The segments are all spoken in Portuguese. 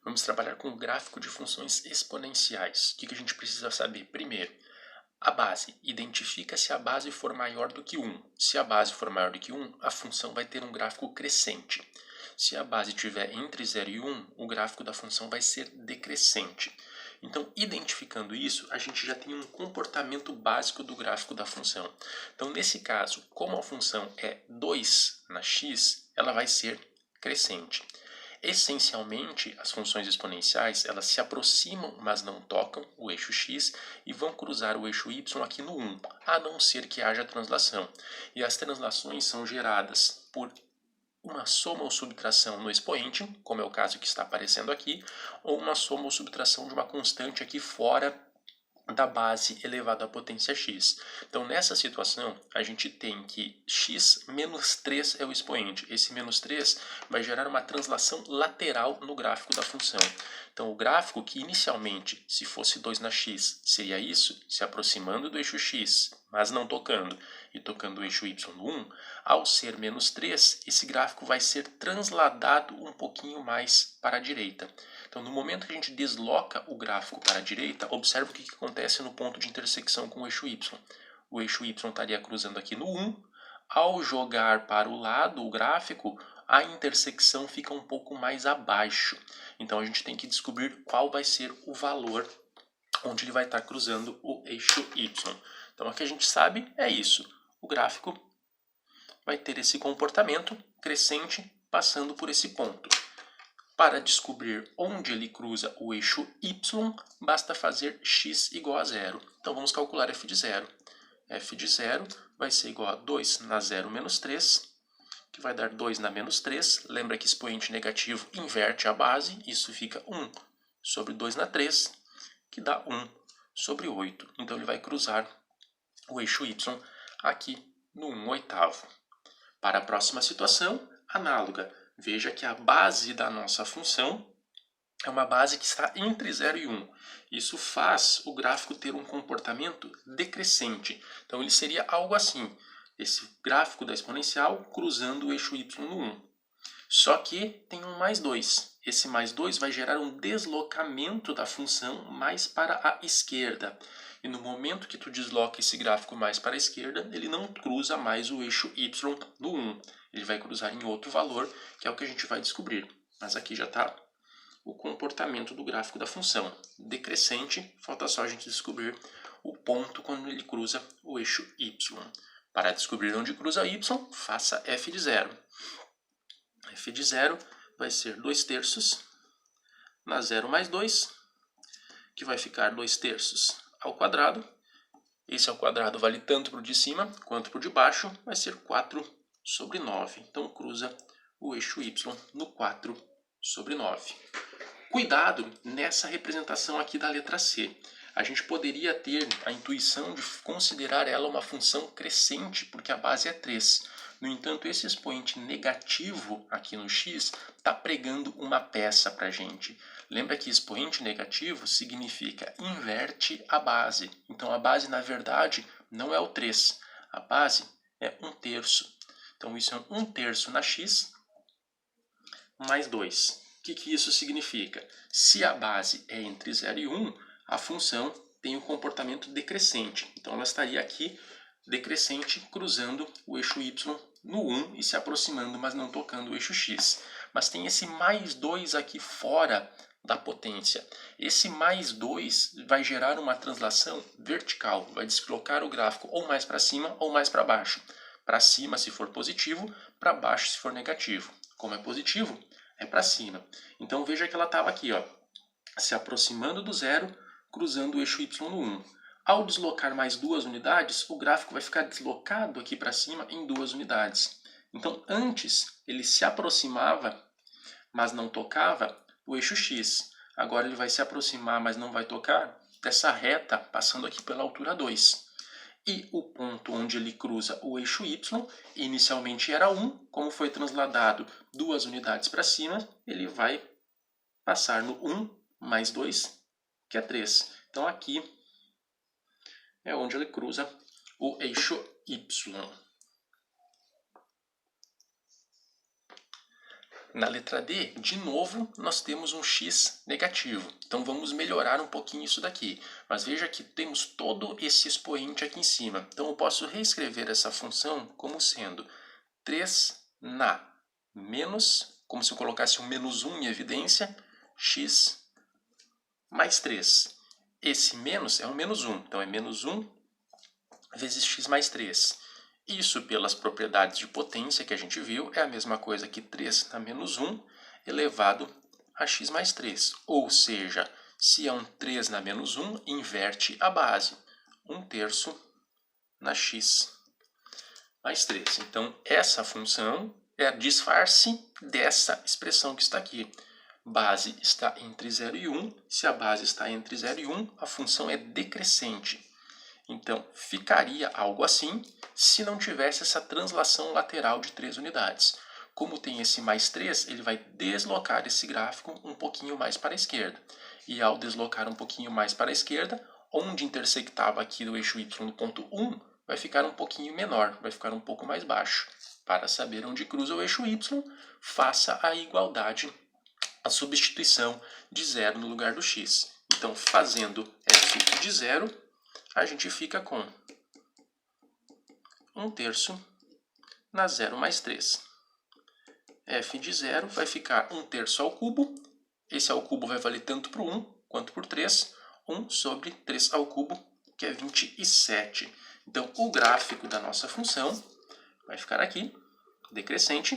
Vamos trabalhar com o gráfico de funções exponenciais. O que a gente precisa saber? Primeiro, a base. Identifica se a base for maior do que 1. Se a base for maior do que 1, a função vai ter um gráfico crescente. Se a base estiver entre 0 e 1, o gráfico da função vai ser decrescente. Então, identificando isso, a gente já tem um comportamento básico do gráfico da função. Então, nesse caso, como a função é 2 na x, ela vai ser crescente. Essencialmente, as funções exponenciais, elas se aproximam, mas não tocam o eixo x e vão cruzar o eixo y aqui no 1, a não ser que haja translação. E as translações são geradas por uma soma ou subtração no expoente, como é o caso que está aparecendo aqui, ou uma soma ou subtração de uma constante aqui fora da base elevado à potência x. Então, nessa situação, a gente tem que x menos 3 é o expoente. Esse menos 3 vai gerar uma translação lateral no gráfico da função. Então, o gráfico que inicialmente, se fosse 2 na x, seria isso, se aproximando do eixo x, mas não tocando, e tocando o eixo y no 1, ao ser menos 3, esse gráfico vai ser transladado um pouquinho mais para a direita. Então, no momento que a gente desloca o gráfico para a direita, observe o que acontece no ponto de intersecção com o eixo y. O eixo y estaria cruzando aqui no 1. Ao jogar para o lado o gráfico, a intersecção fica um pouco mais abaixo. Então, a gente tem que descobrir qual vai ser o valor onde ele vai estar cruzando o eixo y. Então, o que a gente sabe é isso. O gráfico vai ter esse comportamento crescente passando por esse ponto. Para descobrir onde ele cruza o eixo y, basta fazer x igual a 0. Então, vamos calcular f de 0. f de 0 vai ser igual a 2 na 0 menos 3, que vai dar 2 na menos 3. Lembra que expoente negativo inverte a base, isso fica 1 sobre 2 na 3, que dá 1 sobre 8. Então, ele vai cruzar o eixo y aqui no 1/8. Para a próxima situação, análoga. Veja que a base da nossa função é uma base que está entre 0 e 1. Isso faz o gráfico ter um comportamento decrescente. Então, ele seria algo assim. Esse gráfico da exponencial cruzando o eixo y no 1. Só que tem um mais 2. Esse mais 2 vai gerar um deslocamento da função mais para a esquerda. E no momento que tu desloca esse gráfico mais para a esquerda, ele não cruza mais o eixo y no 1. Ele vai cruzar em outro valor, que é o que a gente vai descobrir. Mas aqui já está o comportamento do gráfico da função. Decrescente, falta só a gente descobrir o ponto quando ele cruza o eixo y. Para descobrir onde cruza o y, faça f de 0. f de 0 vai ser 2/3 na 0 mais 2, que vai ficar 2/3 ao quadrado. Esse ao quadrado vale tanto para o de cima quanto para o de baixo, vai ser 4 sobre 9. Então, cruza o eixo y no 4 sobre 9. Cuidado nessa representação aqui da letra C. A gente poderia ter a intuição de considerar ela uma função crescente, porque a base é 3. No entanto, esse expoente negativo aqui no x está pregando uma peça para a gente. Lembra que expoente negativo significa inverte a base. Então, a base, na verdade, não é o 3. A base é 1/3. Então, isso é 1/3 na x mais 2. O que isso significa? Se a base é entre 0 e 1, a função tem o comportamento decrescente. Então, ela estaria aqui decrescente, cruzando o eixo y no 1 e se aproximando, mas não tocando o eixo x. Mas tem esse mais 2 aqui fora da potência. Esse mais 2 vai gerar uma translação vertical, vai deslocar o gráfico ou mais para cima ou mais para baixo. Para cima se for positivo, para baixo se for negativo. Como é positivo, é para cima. Então veja que ela estava aqui, ó, se aproximando do 0, cruzando o eixo y no 1. Ao deslocar mais 2 unidades, o gráfico vai ficar deslocado aqui para cima em 2 unidades. Então, antes ele se aproximava, mas não tocava o eixo x. Agora ele vai se aproximar, mas não vai tocar dessa reta passando aqui pela altura 2. E o ponto onde ele cruza o eixo y, inicialmente era 1, como foi transladado 2 unidades para cima, ele vai passar no 1 mais 2, que é 3. Então aqui é onde ele cruza o eixo y. Na letra D, de novo, nós temos um x negativo. Então vamos melhorar um pouquinho isso daqui. Mas veja que temos todo esse expoente aqui em cima. Então eu posso reescrever essa função como sendo 3 na menos, como se eu colocasse um menos 1 em evidência, x mais 3. Esse menos é um menos 1, então é menos 1 vezes x mais 3. Isso, pelas propriedades de potência que a gente viu, é a mesma coisa que 3 na menos 1 elevado a x mais 3. Ou seja, se é um 3 na menos 1, inverte a base. 1/3 na x mais 3. Então, essa função é a disfarce dessa expressão que está aqui. Base está entre 0 e 1. Se a base está entre 0 e 1, a função é decrescente. Então, ficaria algo assim se não tivesse essa translação lateral de 3 unidades. Como tem esse mais 3, ele vai deslocar esse gráfico um pouquinho mais para a esquerda. E ao deslocar um pouquinho mais para a esquerda, onde intersectava aqui o eixo y no ponto 1, vai ficar um pouquinho menor, vai ficar um pouco mais baixo. Para saber onde cruza o eixo y, faça a igualdade, a substituição de 0 no lugar do x. Então, fazendo f de 0, a gente fica com 1/3 na 0 mais 3. f de 0 vai ficar 1/3 ao cubo. Esse ao cubo vai valer tanto para o 1 quanto por 3. 1 sobre 3 ao cubo, que é 27. Então, o gráfico da nossa função vai ficar aqui, decrescente,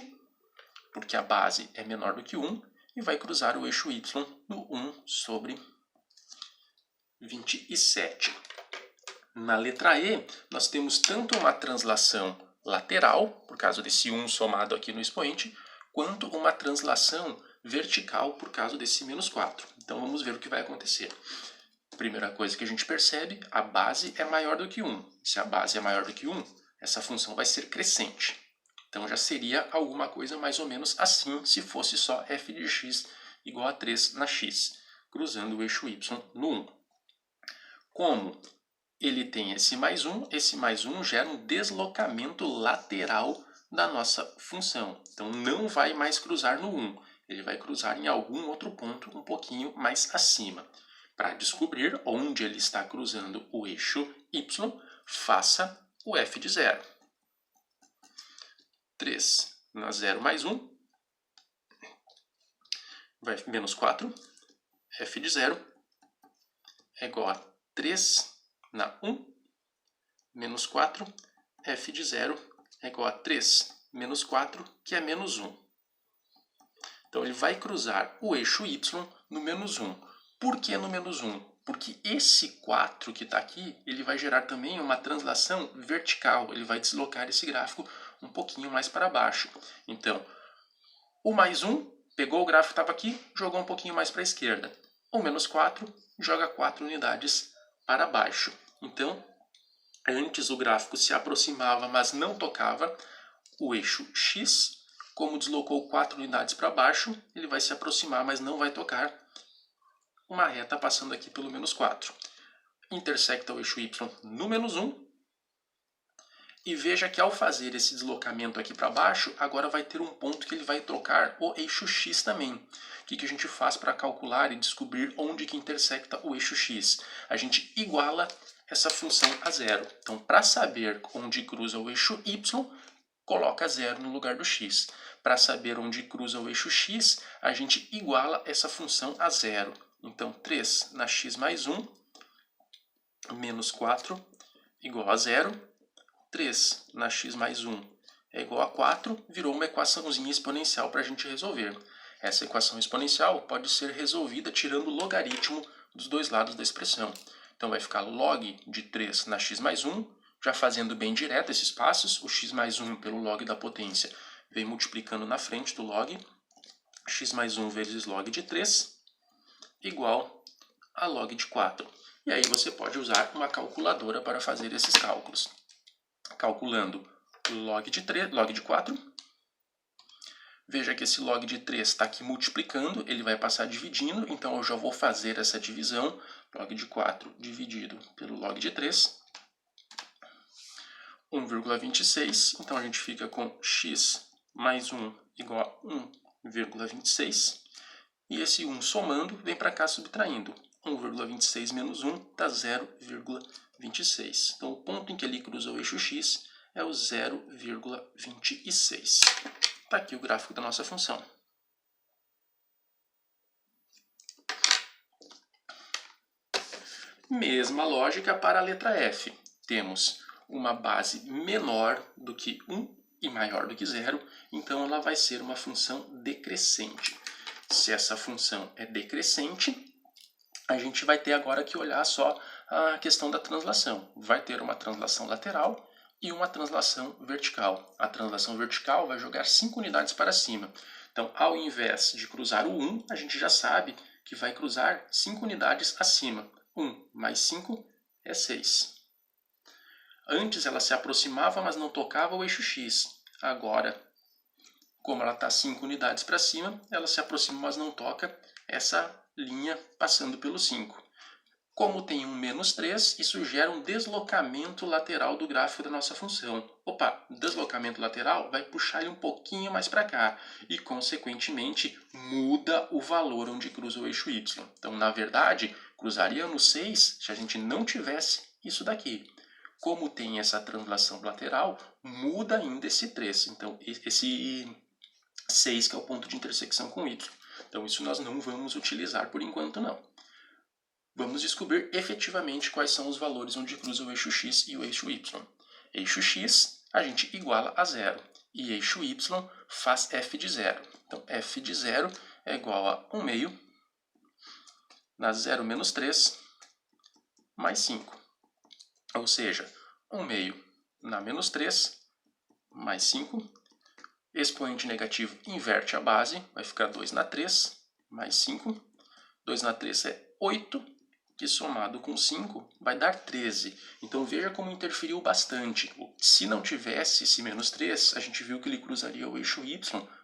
porque a base é menor do que 1, e vai cruzar o eixo y no 1 sobre 27. Na letra E, nós temos tanto uma translação lateral, por causa desse 1 somado aqui no expoente, quanto uma translação vertical por causa desse menos 4. Então vamos ver o que vai acontecer. Primeira coisa que a gente percebe, a base é maior do que 1. Se a base é maior do que 1, essa função vai ser crescente. Então já seria alguma coisa mais ou menos assim se fosse só f de x igual a 3 na x, cruzando o eixo y no 1. Como ele tem esse mais 1 gera um deslocamento lateral da nossa função. Então não vai mais cruzar no 1, ele vai cruzar em algum outro ponto um pouquinho mais acima. Para descobrir onde ele está cruzando o eixo y, faça o f de 0. 3 na 0 mais 1, vai menos 4, f de 0 é igual a 3 na 1, menos 4, f de 0 é igual a 3 menos 4, que é menos 1. Então, ele vai cruzar o eixo y no menos 1. Por que no menos 1? Porque esse 4 que está aqui, ele vai gerar também uma translação vertical. Ele vai deslocar esse gráfico um pouquinho mais para baixo. Então, o mais 1 pegou o gráfico que estava aqui, jogou um pouquinho mais para a esquerda. O menos 4 joga 4 unidades para baixo. Então, antes o gráfico se aproximava, mas não tocava o eixo x. Como deslocou 4 unidades para baixo, ele vai se aproximar, mas não vai tocar uma reta passando aqui pelo menos 4. Intersecta o eixo y no menos 1. E veja que ao fazer esse deslocamento aqui para baixo, agora vai ter um ponto que ele vai trocar o eixo x também. O que a gente faz para calcular e descobrir onde que intersecta o eixo x? A gente iguala essa função a 0. Então, para saber onde cruza o eixo y, coloca 0 no lugar do x. Para saber onde cruza o eixo x, a gente iguala essa função a 0. Então, 3 na x mais 1, menos 4, igual a 0. 3 na x mais 1 é igual a 4, virou uma equaçãozinha exponencial para a gente resolver. Essa equação exponencial pode ser resolvida tirando o logaritmo dos dois lados da expressão. Então vai ficar log de 3 na x mais 1, já fazendo bem direto esses passos, o x mais 1 pelo log da potência vem multiplicando na frente do log, x mais 1 vezes log de 3, igual a log de 4. E aí você pode usar uma calculadora para fazer esses cálculos. Calculando log de 4, veja que esse log de 3 está aqui multiplicando, ele vai passar dividindo, então eu já vou fazer essa divisão, log de 4 dividido pelo log de 3, 1,26, então a gente fica com x mais 1 igual a 0,26. E esse 1 somando vem para cá subtraindo. 1,26 menos 1 dá 0,26. Então, o ponto em que ele cruza o eixo x é o 0,26. Está aqui o gráfico da nossa função. Mesma lógica para a letra f. Temos uma base menor do que 1 e maior do que 0, então ela vai ser uma função decrescente. Se essa função é decrescente, a gente vai ter agora que olhar só a questão da translação. Vai ter uma translação lateral e uma translação vertical. A translação vertical vai jogar 5 unidades para cima. Então, ao invés de cruzar o 1, a gente já sabe que vai cruzar 5 unidades acima. 1 mais 5 é 6. Antes ela se aproximava, mas não tocava o eixo x. Agora, como ela está 5 unidades para cima, ela se aproxima, mas não toca essa linha passando pelo 5. Como tem um menos 3, isso gera um deslocamento lateral do gráfico da nossa função. Opa, deslocamento lateral vai puxar ele um pouquinho mais para cá e, consequentemente, muda o valor onde cruza o eixo y. Então, na verdade, cruzaria no 6 se a gente não tivesse isso daqui. Como tem essa translação lateral, muda ainda esse 3. Então, esse 6 que é o ponto de intersecção com y. Então, isso nós não vamos utilizar por enquanto, não. Vamos descobrir efetivamente quais são os valores onde cruza o eixo x e o eixo y. Eixo x a gente iguala a 0 e eixo y faz f de 0. Então, f de 0 é igual a 1 meio na 0 menos 3 mais 5. Ou seja, 1 meio na menos 3 mais 5. Expoente negativo inverte a base, vai ficar 2 na 3 mais 5. 2 na 3 é 8, que somado com 5 vai dar 13. Então veja como interferiu bastante. Se não tivesse esse menos 3, a gente viu que ele cruzaria o eixo y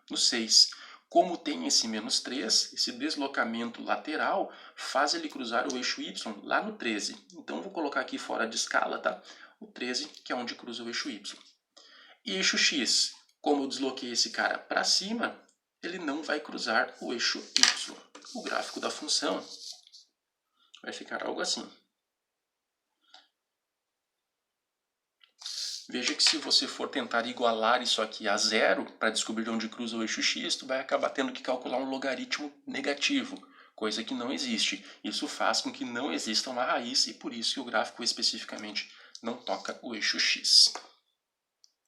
no 6. Como tem esse menos 3, esse deslocamento lateral faz ele cruzar o eixo y lá no 13. Então vou colocar aqui fora de escala, tá? O 13, que é onde cruza o eixo y. E eixo x, como eu desloquei esse cara para cima, ele não vai cruzar o eixo y. O gráfico da função vai ficar algo assim. Veja que se você for tentar igualar isso aqui a 0 para descobrir onde cruza o eixo x, tu vai acabar tendo que calcular um logaritmo negativo, coisa que não existe. Isso faz com que não exista uma raiz e por isso que o gráfico especificamente não toca o eixo x.